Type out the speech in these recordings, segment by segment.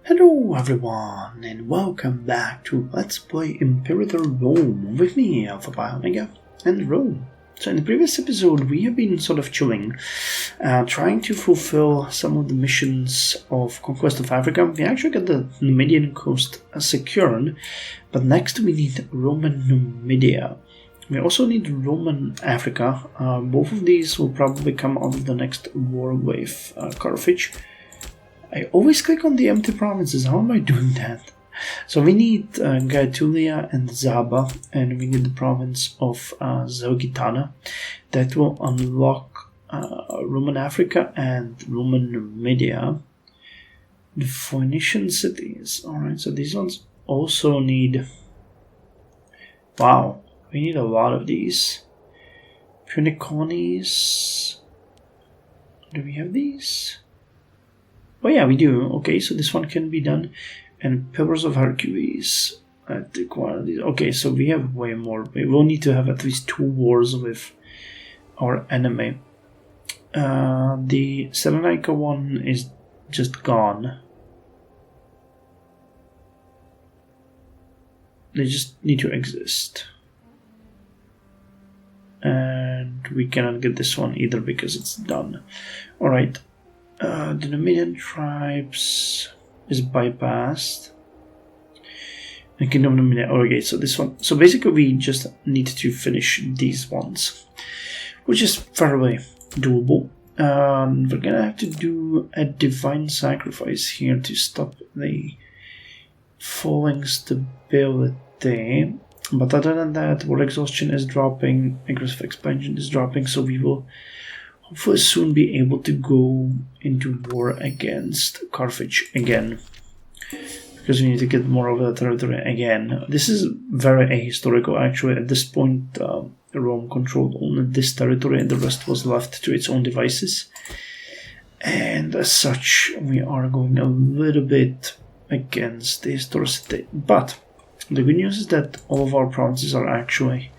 Hello everyone and welcome back to Let's Play Imperator Rome with me, Alpha Pi Omega and Rome. So in the previous episode we have been sort of chilling, trying to fulfill some of the missions of Conquest of Africa. We actually got the Numidian coast secured, but next we need Roman Numidia. We also need Roman Africa. Both of these will probably come out of the next war with Carthage. I always click on the empty provinces. How am I doing that? So we need Gaetulia and Zaba, and we need the province of Zaugitana. That will unlock Roman Africa and Roman Numidia. The Phoenician cities. Alright, so these ones also need... Wow, we need a lot of these. Punicones. Do we have these? Oh yeah, we do. Okay, so this one can be done. And Pillars of Hercules at the quantity. Okay, so we have way more. We will need to have at least 2 wars with our enemy. The Salonika one is just gone. They just need to exist. And we cannot get this one either because it's done. Alright. The Numidian tribes is bypassed. The Kingdom of Numidia. Okay, so this one. So basically, we just need to finish these ones, which is fairly doable. We're gonna have to do a divine sacrifice here to stop the falling stability. But other than that, war exhaustion is dropping, aggressive expansion is dropping, so we will hopefully soon be able to go into war against Carthage again, because we need to get more of the territory again. This is very ahistorical actually. At this point Rome controlled only this territory and the rest was left to its own devices, and as such we are going a little bit against the historicity. But the good news is that all of our provinces are actually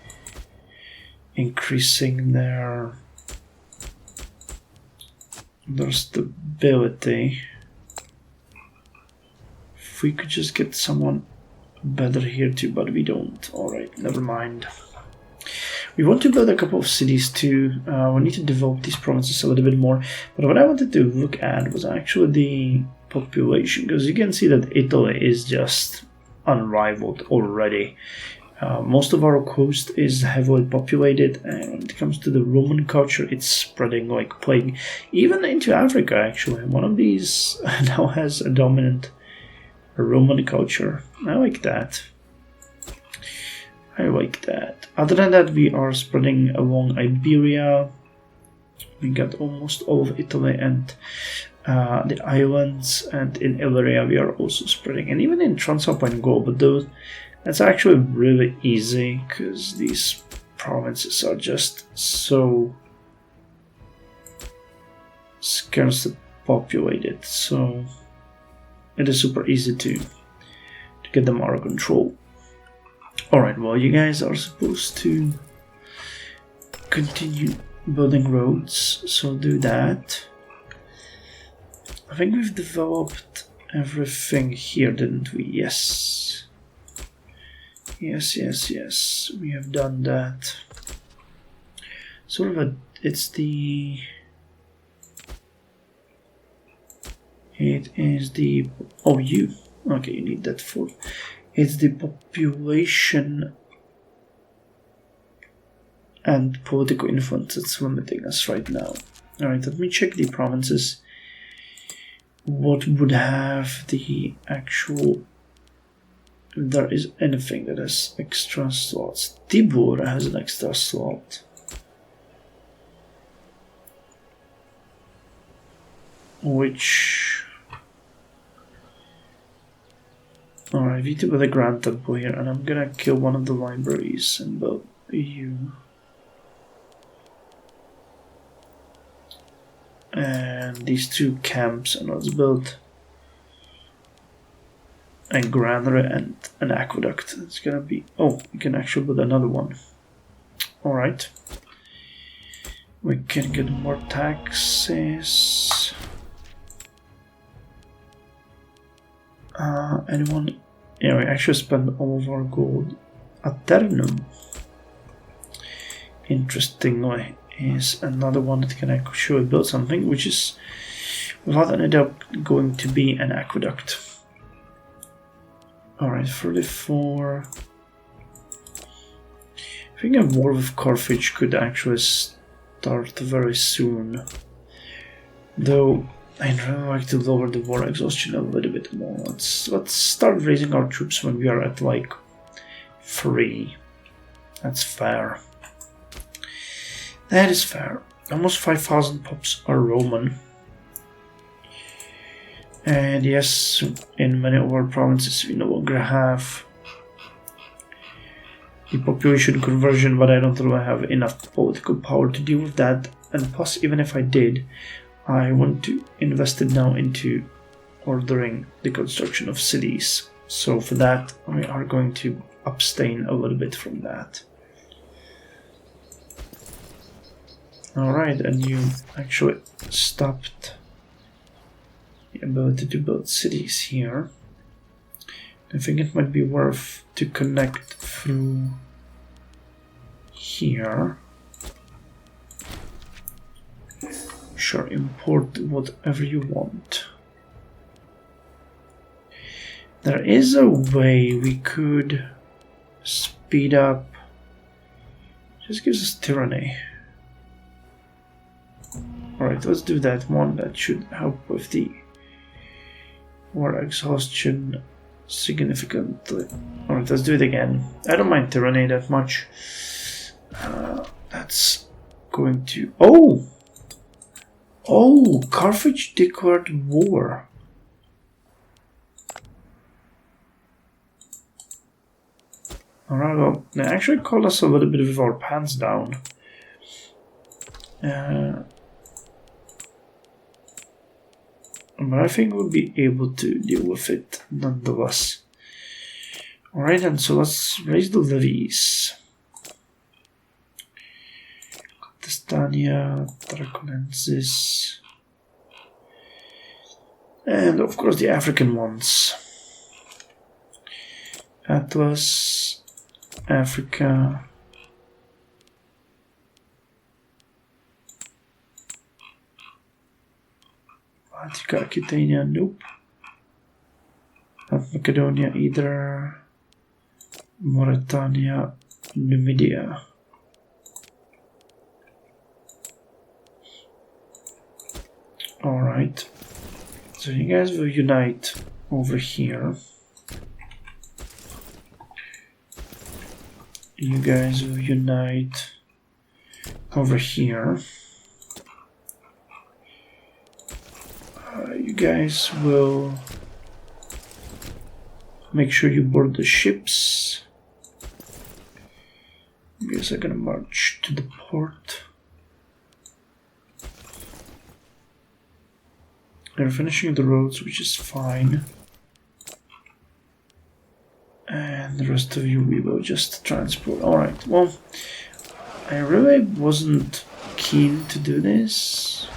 increasing their stability. If we could just get someone better here too, but we don't. Alright, never mind. We want to build a couple of cities too. We need to develop these provinces a little bit more. But what I wanted to look at was actually the population, because you can see that Italy is just unrivaled already. Most of our coast is heavily populated, and when it comes to the Roman culture, it's spreading like plague, even into Africa actually. One of these now has a dominant Roman culture. I like that. I like that. Other than that, we are spreading along Iberia. We got almost all of Italy and the islands, and in Illyria we are also spreading, and even in Transalpine Gaul, but those... That's actually really easy because these provinces are just so scarcely populated, so it is super easy to get them out of control. Alright, well, you guys are supposed to continue building roads, so do that. I think we've developed everything here, didn't we? Yes. Yes, we have done that. Sort of it is the, oh, you, okay, you need that for, it's the population and political influence that's limiting us right now. Alright, let me check the provinces. What would have the actual... If there is anything that has extra slots. Tibur has an extra slot. Which... Alright, we need to build a Grand Temple here, and I'm gonna kill one of the libraries and build you. And these 2 camps, and let's build a granary and an aqueduct. It's gonna be... Oh, we can actually build another one. Alright. We can get more taxes. Anyone? Yeah, we actually spent all of our gold. Aternum, interestingly, is another one that can actually build something, which is without any doubt going to be an aqueduct. Alright, 34. I think a war with Carthage could actually start very soon. Though I'd really like to lower the war exhaustion a little bit more. Let's start raising our troops when we are at like 3. That's fair. That is fair. Almost 5,000 pops are Roman. And yes, in many of our provinces we no longer have the population conversion, but I don't really have enough political power to deal with that. And plus, even if I did, I want to invest it now into ordering the construction of cities. So for that, we are going to abstain a little bit from that. Alright, and you actually stopped the ability to build cities here. I think it might be worth to connect through here. Sure, import whatever you want. There is a way we could speed up. Just gives us tyranny. Alright, let's do that one. That should help with the war exhaustion significantly. Alright, let's do it again. I don't mind tyranny that much. That's going to... Oh, Carthage declared war. Alright, well, they actually called us a little bit with our pants down. But I think we'll be able to deal with it nonetheless. Alright, and so let's raise the levies. Contestania, Tarraconensis, and of course the African ones. Atlas, Africa, Attica, Aquitania, nope. Not Macedonia either. Mauritania, Numidia. Alright. So you guys will unite over here. You guys will unite over here. You guys will make sure you board the ships. You guys are gonna march to the port. They're finishing the roads, which is fine. And the rest of you we will just transport. Alright, well, I really wasn't keen to do this.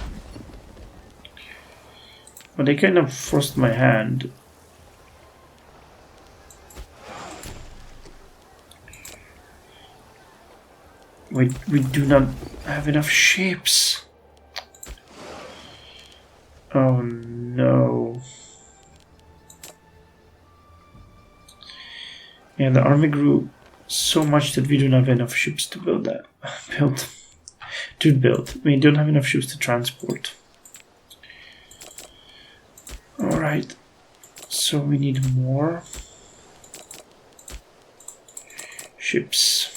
But they kind of forced my hand. We do not have enough ships. Oh no. Yeah, the army grew so much that we don't have enough ships to build that. We don't have enough ships to transport. Alright, so we need more ships.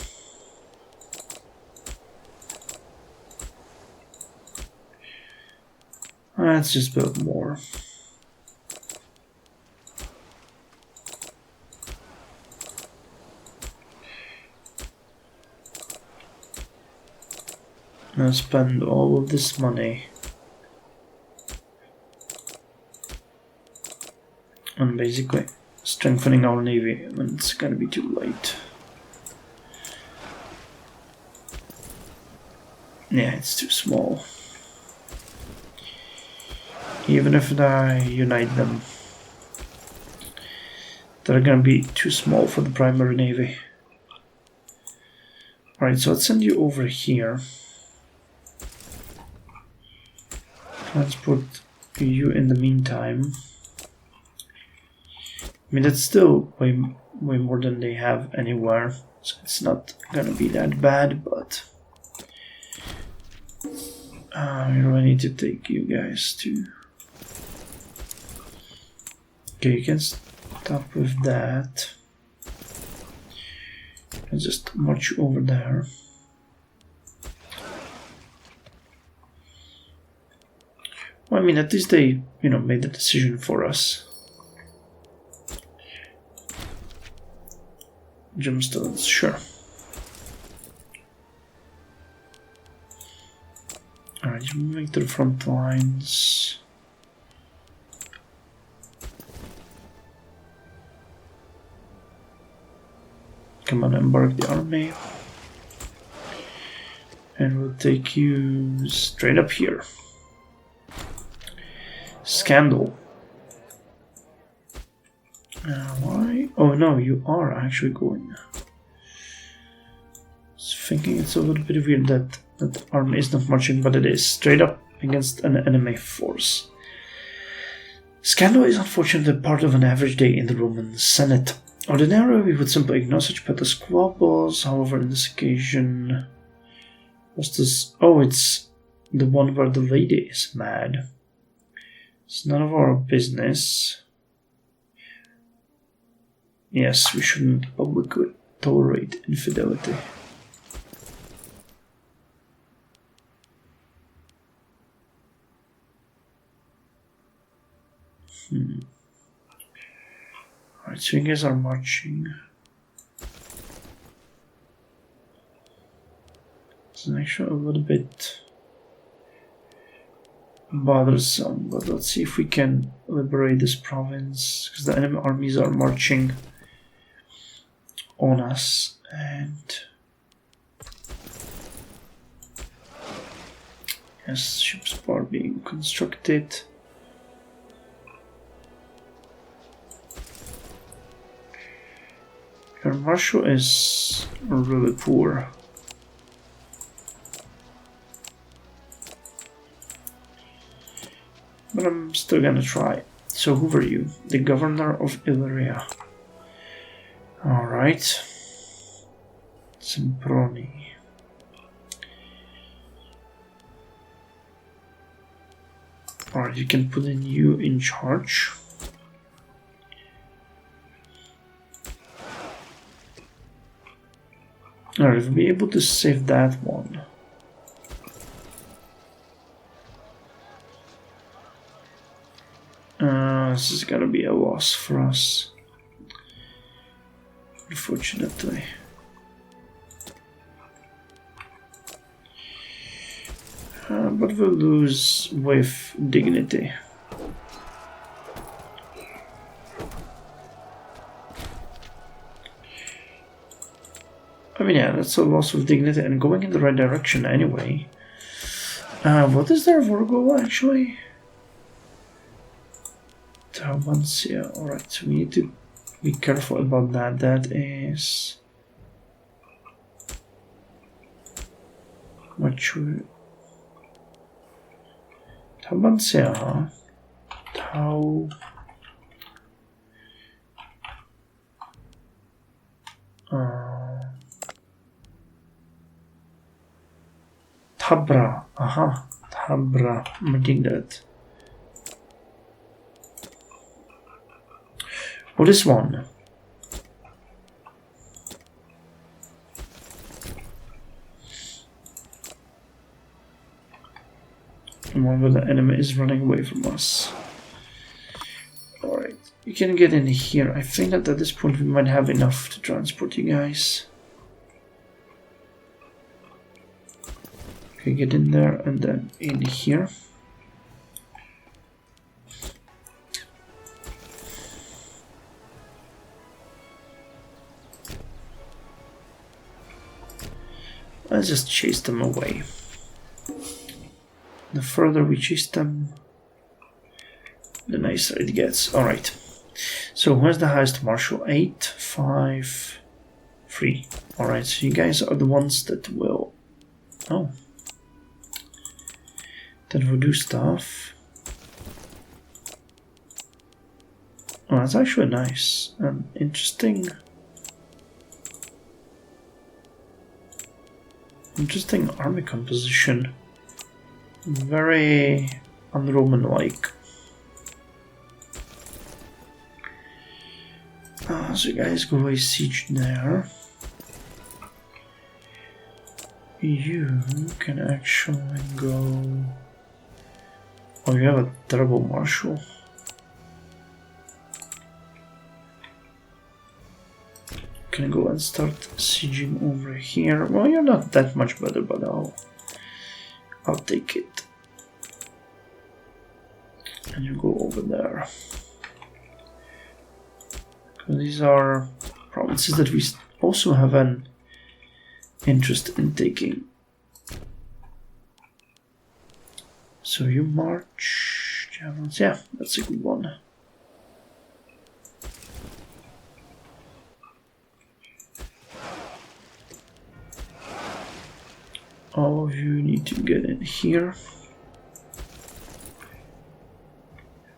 Let's just build more. Now spend all of this money on basically strengthening our navy when it's gonna be too late. Yeah, it's too small. Even if I unite them, that are gonna be too small for the primary navy. Alright, so let's send you over here. Transport you in the meantime. I mean, that's still way more than they have anywhere, so it's not gonna be that bad, but we really need to take you guys to... Okay, you can stop with that. And just march over there. Well, I mean, at least they, you know, made the decision for us. Gemstones, sure. Alright, you're moving to the front lines. Come on, embark the army. And we'll take you straight up here. Scandal. Why? Oh no, you are actually going. I was thinking it's a little bit weird that the army is not marching, but it is straight up against an enemy force. Scandal is unfortunately part of an average day in the Roman Senate. Ordinarily, we would simply ignore such petty squabbles. However, in this occasion, what's this? Oh, it's the one where the lady is mad. It's none of our business. Yes, we shouldn't publicly tolerate infidelity. Alright, so you guys are marching. It's actually a little bit bothersome, but let's see if we can liberate this province, because the enemy armies are marching on us, and yes, ships are being constructed. Your marshal is really poor. But I'm still gonna try. So who are you? The governor of Illyria. Alright. Semproni. Alright, you can put in you in charge. Alright, we'll be able to save that one. This is gonna be a loss for us, unfortunately. But we'll lose with dignity. I mean, yeah, that's a loss of dignity and going in the right direction anyway. What is their war goal actually? Taubancia. Alright, so we need to be careful about that. That is... What should... Taubancia, huh? Tau... Tabra. Aha. Tabra. I'm making that. What is one? One where the enemy is running away from us. Alright, you can get in here. I think that at this point we might have enough to transport you guys. Okay, get in there and then in here. Let's just chase them away. The further we chase them, the nicer it gets. Alright. So who has the highest martial? 8, 5, 3. Alright, so you guys are the ones that will... Oh. That will do stuff. Oh, that's actually nice and interesting. Interesting army composition. Very un-Roman-like. So you guys go away siege there. You can actually go... Oh, you have a terrible marshal. Can go and start sieging over here. Well, you're not that much better, but I'll take it. And you go over there. These are provinces that we also have an interest in taking. So you march, javelins. Yeah, that's a good one. All of you need to get in here.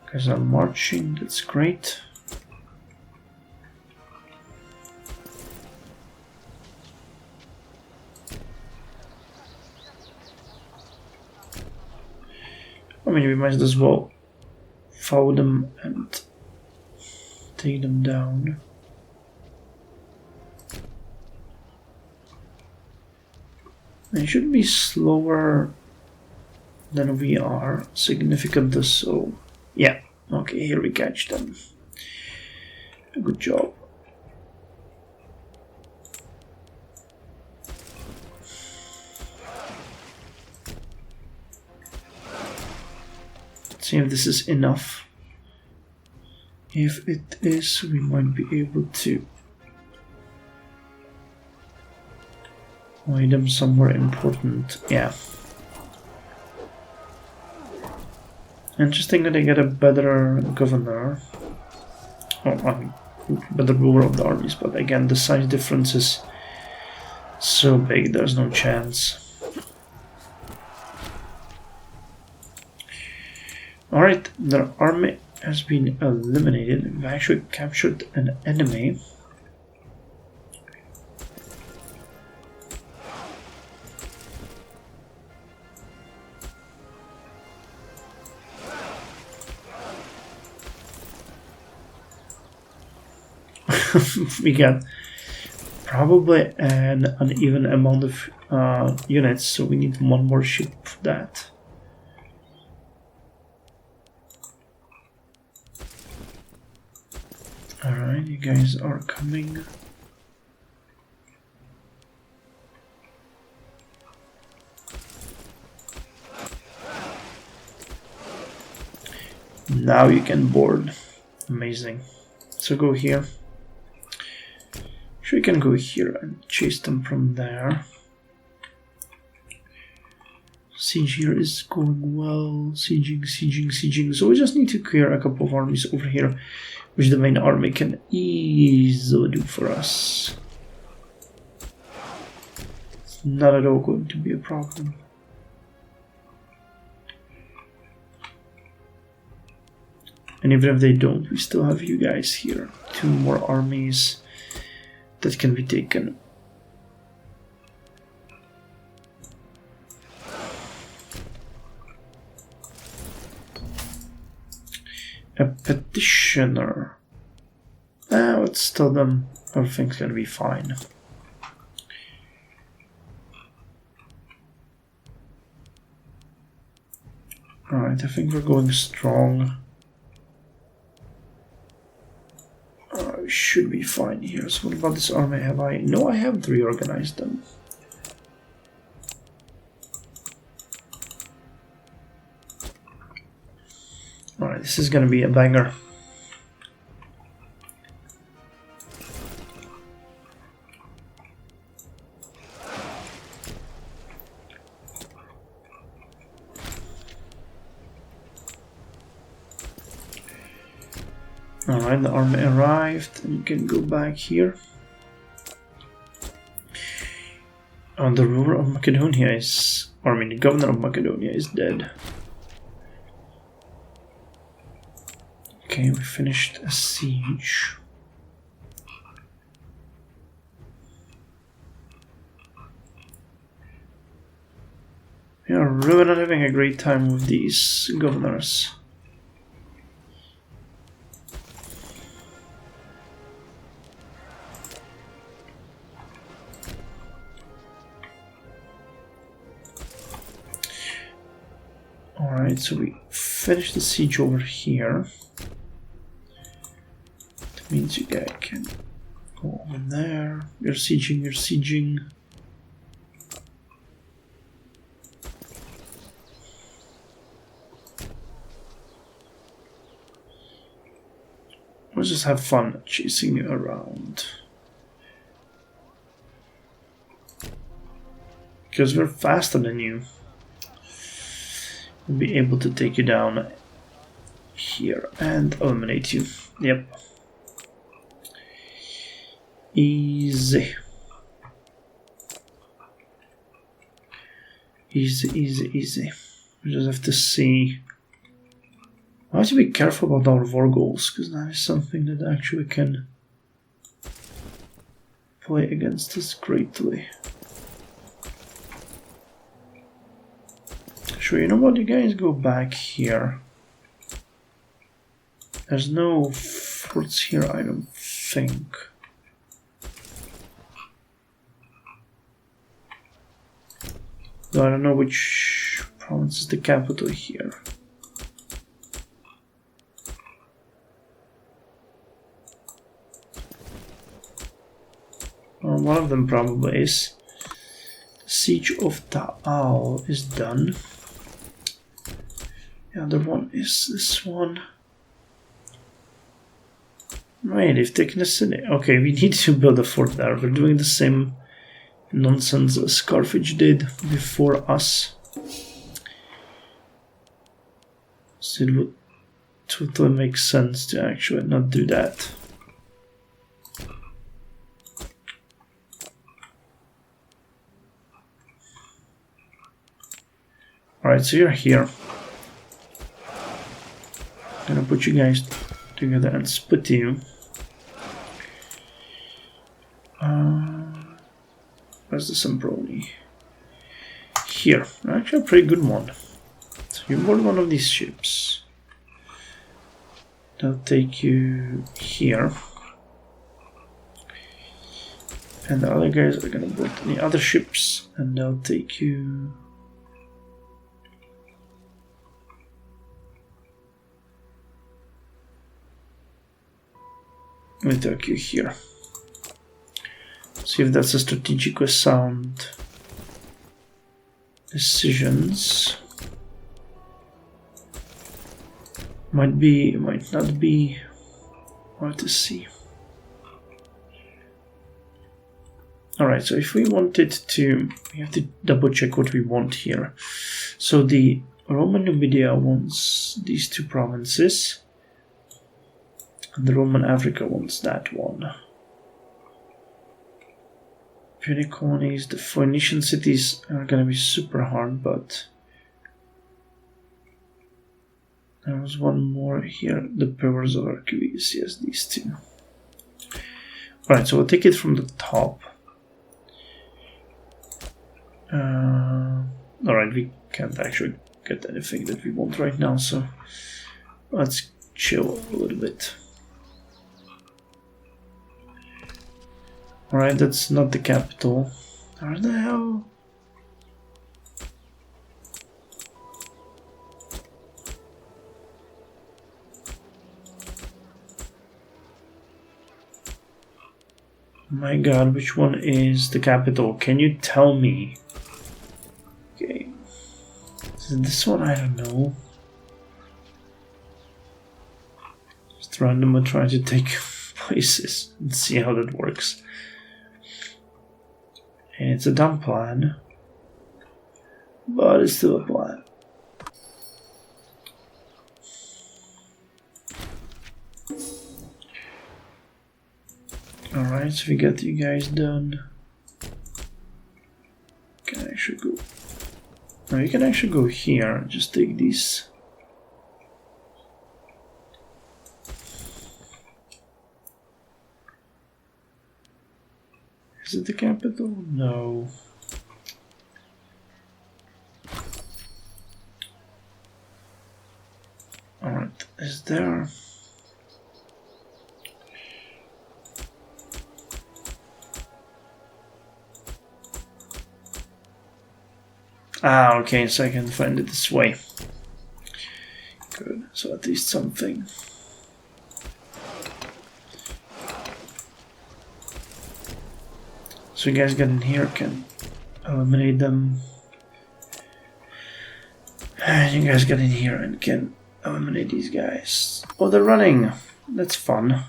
Because I'm marching, that's great. I mean, we might as well follow them and take them down. They should be slower than we are, significantly so. Yeah, okay, here we catch them. Good job. See if this is enough. If it is, we might be able to lay them somewhere important. Yeah. Interesting that they get a better governor. Well, I mean, better ruler of the armies, but again, the size difference is so big, there's no chance. Alright, their army has been eliminated. We've actually captured an enemy. We got probably an uneven amount of units, so we need one more ship for that. Alright, you guys are coming. Now you can board. Amazing. So go here. Sure, you can go here and chase them from there. Siege here is going well. Sieging. So we just need to clear a couple of armies over here, which the main army can easily do for us. It's not at all going to be a problem. And even if they don't, we still have you guys here. 2 more armies that can be taken. A petitioner. Let's tell them everything's gonna be fine. Alright, I think we're going strong. Should be fine here. So what about this army? Have I? No, I haven't reorganized them. Alright, this is gonna be a banger. Alright, the army arrived, and you can go back here. The ruler of Macedonia is, or I mean, the governor of Macedonia is dead. Okay, we finished a siege. We are really not having a great time with these governors. Alright, so we finished the siege over here. That means you guys can go over there. You're sieging, you're sieging. Let's just have fun chasing you around. Because we're faster than you. We'll be able to take you down here and eliminate you. Yep. Easy. Easy, easy, easy. We just have to see. I have to be careful about our war goals, because that is something that actually can play against us greatly. Sure, you know what, you guys go back here. There's no forts here, I don't think. Though I don't know which province is the capital here. Well, one of them probably is. The siege of Taal is done. The other one is this one. Right, they've taken the city. Okay, we need to build a fort there. We're doing the same nonsense as Carthage did before us. So it would totally make sense to actually not do that. Alright, so you're here. I'm gonna put you guys together and split you. Where's the Semproni? Here. Actually a pretty good one. So you board one of these ships. They'll take you here. And the other guys are gonna board the other ships and they'll take you. Let me take you here. See if that's a strategically sound decisions. Might be, might not be. We'll have to see. Alright, so if we wanted to, we have to double check what we want here. So the Roman NVIDIA wants these two provinces. And the Roman Africa wants that one. Punic colonies, the Phoenician cities are gonna be super hard, but there was one more here, the pillars of Archives, yes, these two. Alright, so we'll take it from the top. Alright, we can't actually get anything that we want right now, so let's chill a little bit. Alright, that's not the capital. Where the hell? My god, which one is the capital? Can you tell me? Okay. Is it this one? I don't know. Just randomly try to take places and see how that works. And it's a dumb plan, but it's still a plan. Alright, so we got you guys done. Can I actually go? No, you can actually go here. Just take these. Is it the capital? No. Alright, is there... Ah, okay, so I can find it this way. Good, so at least something. So you guys get in here, can eliminate them. And you guys get in here and can eliminate these guys. Oh, they're running! That's fun.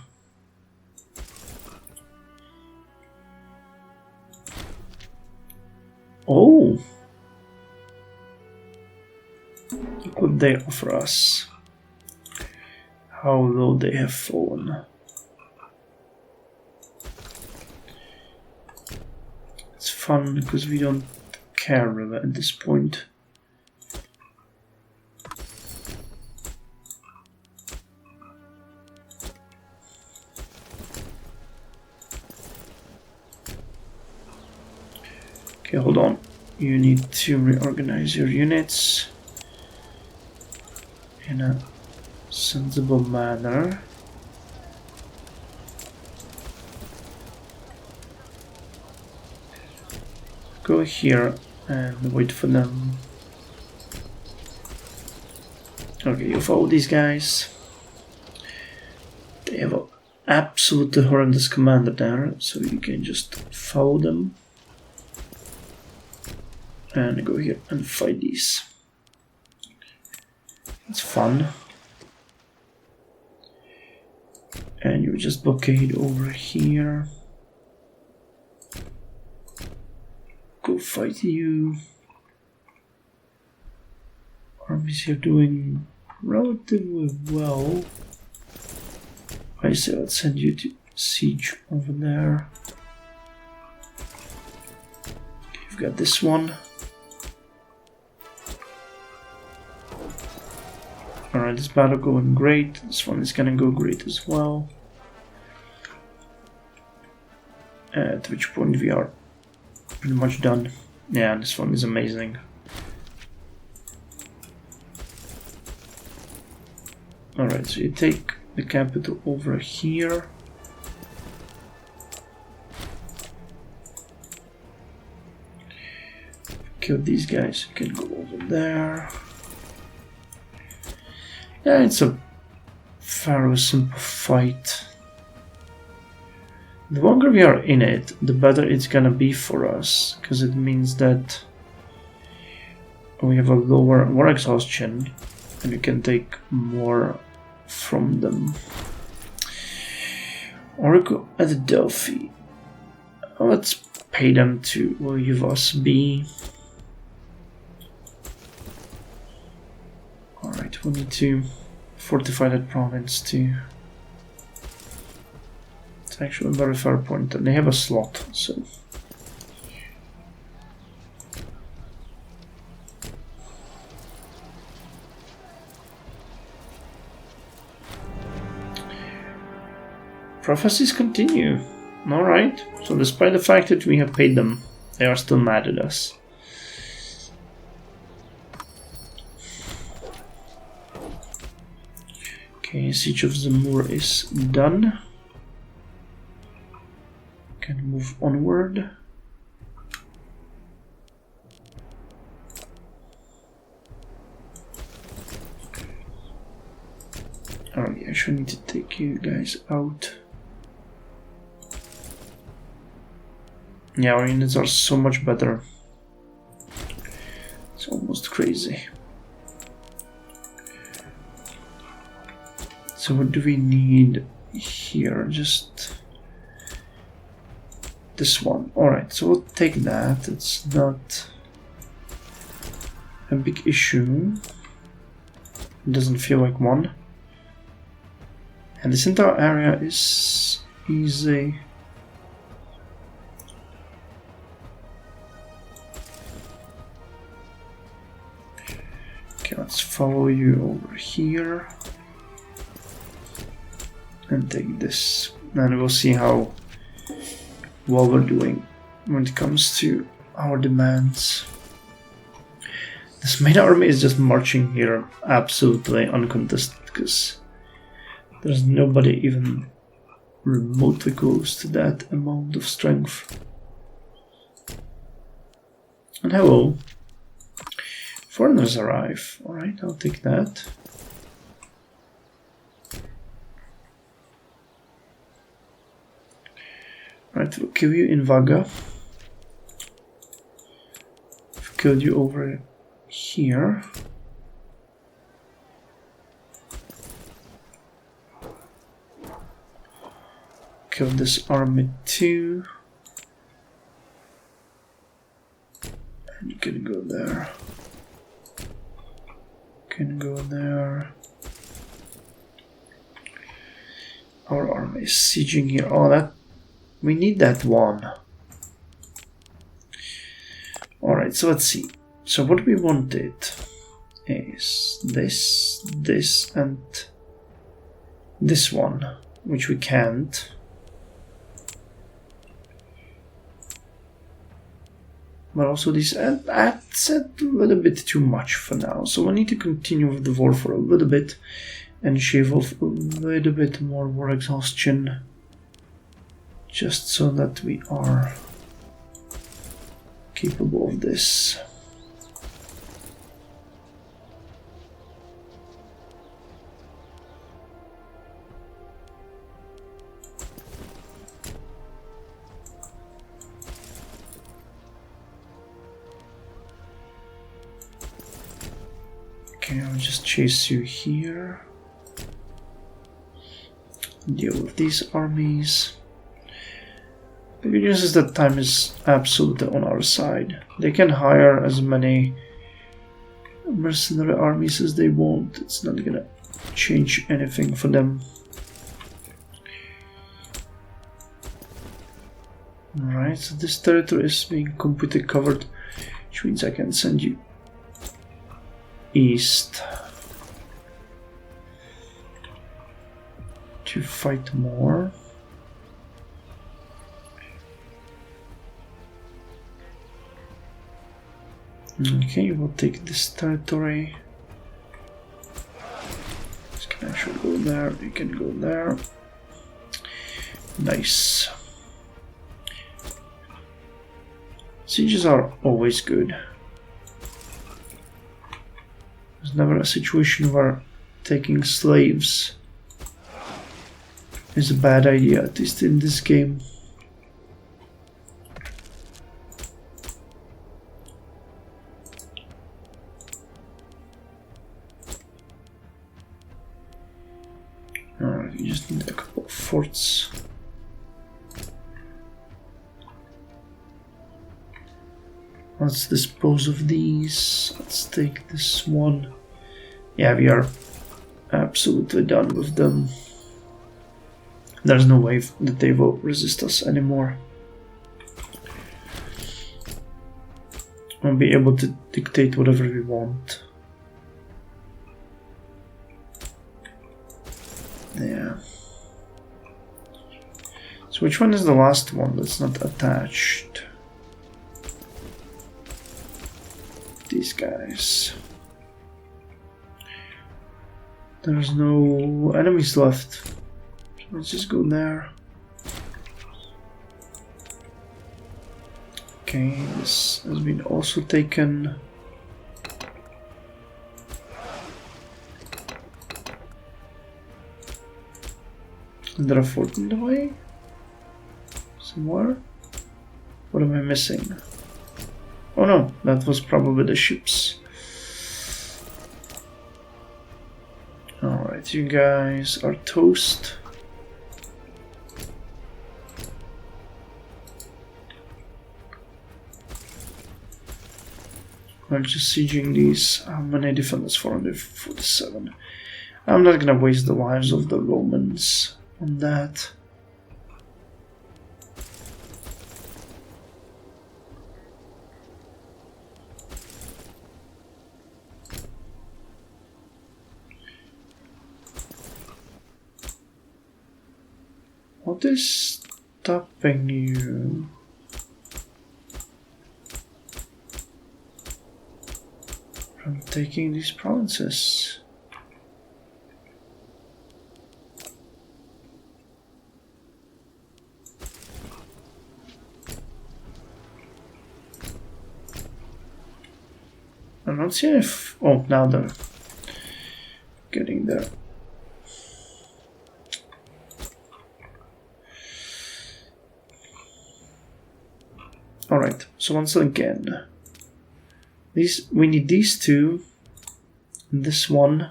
Oh! Look what they offer us. How low they have fallen. It's fun because we don't care really at this point. Okay, hold on. You need to reorganize your units in a sensible manner. Go here and wait for them. Okay, you follow these guys. They have an absolutely horrendous commander there, so you can just follow them. And go here and fight these. It's fun. And you just blockade over here. Go fight you. Armies are doing relatively well. I say let's send you to siege over there. You've got this one. Alright, this battle going great. This one is gonna go great as well. At which point we are pretty much done. Yeah, this one is amazing. Alright, so you take the capital over here. Kill these guys, you can go over there. Yeah, it's a fairly simple fight. The longer we are in it, the better it's gonna be for us, because it means that we have a lower war exhaustion and you can take more from them. Oracle at Delphi. Let's pay them to leave us be. Alright, we need to fortify that province too. It's actually a very fair point, and they have a slot, so. Prophecies continue. Alright, so despite the fact that we have paid them, they are still mad at us. Okay, Siege of Zamur is done. Can move onward. Alright, I actually need to take you guys out. Yeah, our units are so much better. It's almost crazy. So what do we need here? Just this one. Alright, so we'll take that. It's not a big issue. It doesn't feel like one. And this entire area is easy. Okay, let's follow you over here and take this, and we'll see how well we're doing when it comes to our demands. This main army is just marching here absolutely uncontested because there's nobody even remotely close to that amount of strength. And hello. Foreigners arrive. Alright, I'll take that. Right, we'll kill you in Vaga. We've killed you over here. Kill this army too. And you can go there. Can go there. Our army is sieging here. Oh, that we need that one. Alright, so let's see. So what we wanted is this, and this one, which we can't. But also this, that's a little bit too much for now. So we need to continue with the war for a little bit and shave off a little bit more war exhaustion, just so that we are capable of this. Okay, I'll just chase you here. Deal with these armies. The good news is that time is absolutely on our side. They can hire as many mercenary armies as they want. It's not gonna change anything for them. Alright, so this territory is being completely covered, which means I can send you east to fight more. Okay, we'll take this territory. This can actually go there, you can go there. Nice. Sieges are always good. There's never a situation where taking slaves is a bad idea, at least in this game. Alright, you just need a couple of forts. Let's dispose of these. Let's take this one. Yeah, we are absolutely done with them. There's no way that they will resist us anymore. We'll be able to dictate whatever we want. Yeah. So which one is the last one that's not attached? These guys. There's no enemies left. So let's just go there. Okay, this has been also taken. Is there a fort in the way? Somewhere? What am I missing? Oh no, that was probably the ships. Alright, you guys are toast. I'm just sieging these. How many defenders? 447. I'm not gonna waste the lives of the Romans on that. What is stopping you? From taking these provinces? I'm not seeing if... Oh, now they're getting there. Alright, so once again, we need these two, this one,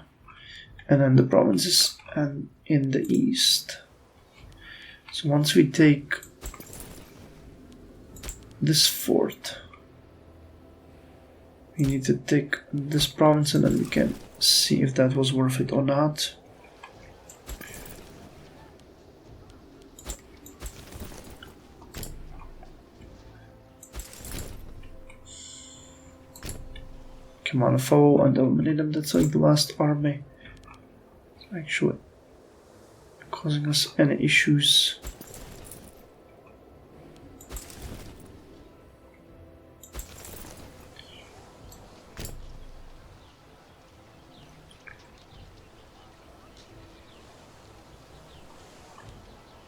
and then the provinces and in the east. So once we take this fort, we need to take this province and then we can see if that was worth it or not. Come on, foe and eliminate them. That's like the last army. It's actually causing us any issues.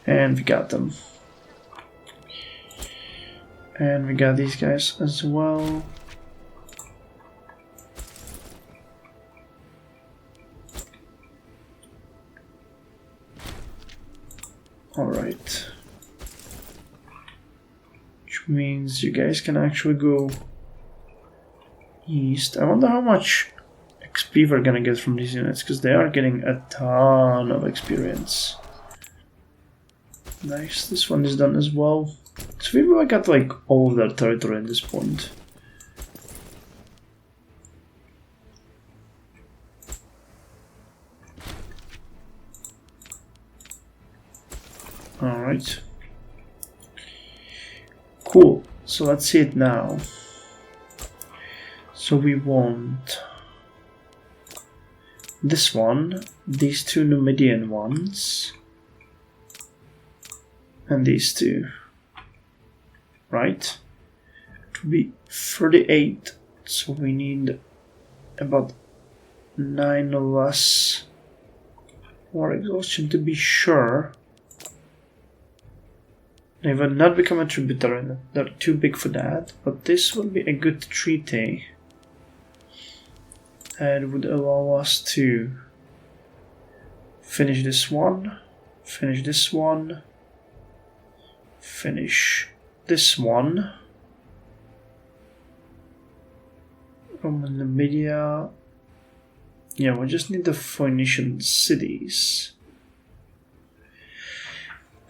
And we got them. And we got these guys as well. Alright. Which means you guys can actually go east. I wonder how much XP we're gonna get from these units, because they are getting a ton of experience. Nice, this one is done as well. So we really got like all of their territory at this point. Alright. Cool, so let's see it now. So we want this one, these two Numidian ones, and these two, right? It would be 38, so we need about 9 or less war exhaustion to be sure. They will not become a tributary, they're too big for that, but this would be a good treaty. And would allow us to finish this one, finish this one, finish this one. Roman Numidia. Yeah, we just need the Phoenician cities,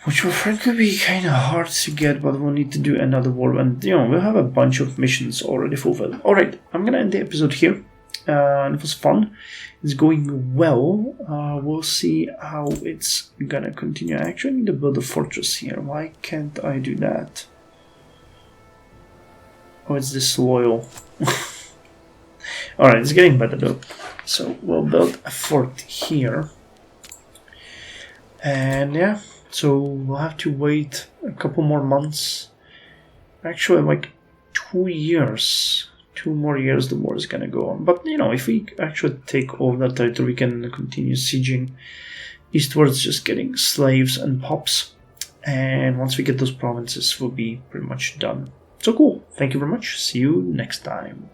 which will frankly be kind of hard to get, but we'll need to do another war, and you know, we'll have a bunch of missions already fulfilled. Alright, I'm gonna end the episode here. It was fun. It's going well. We'll see how it's gonna continue. I actually need to build a fortress here. Why can't I do that? Oh, it's disloyal. Alright, it's getting better though. So we'll build a fort here. And yeah, so we'll have to wait a couple more months. Actually, like 2 years. 2 more years the war is gonna go on. But you know, if we actually take all that territory, we can continue sieging eastwards, just getting slaves and pops. And once we get those provinces, we'll be pretty much done. So cool. Thank you very much. See you next time.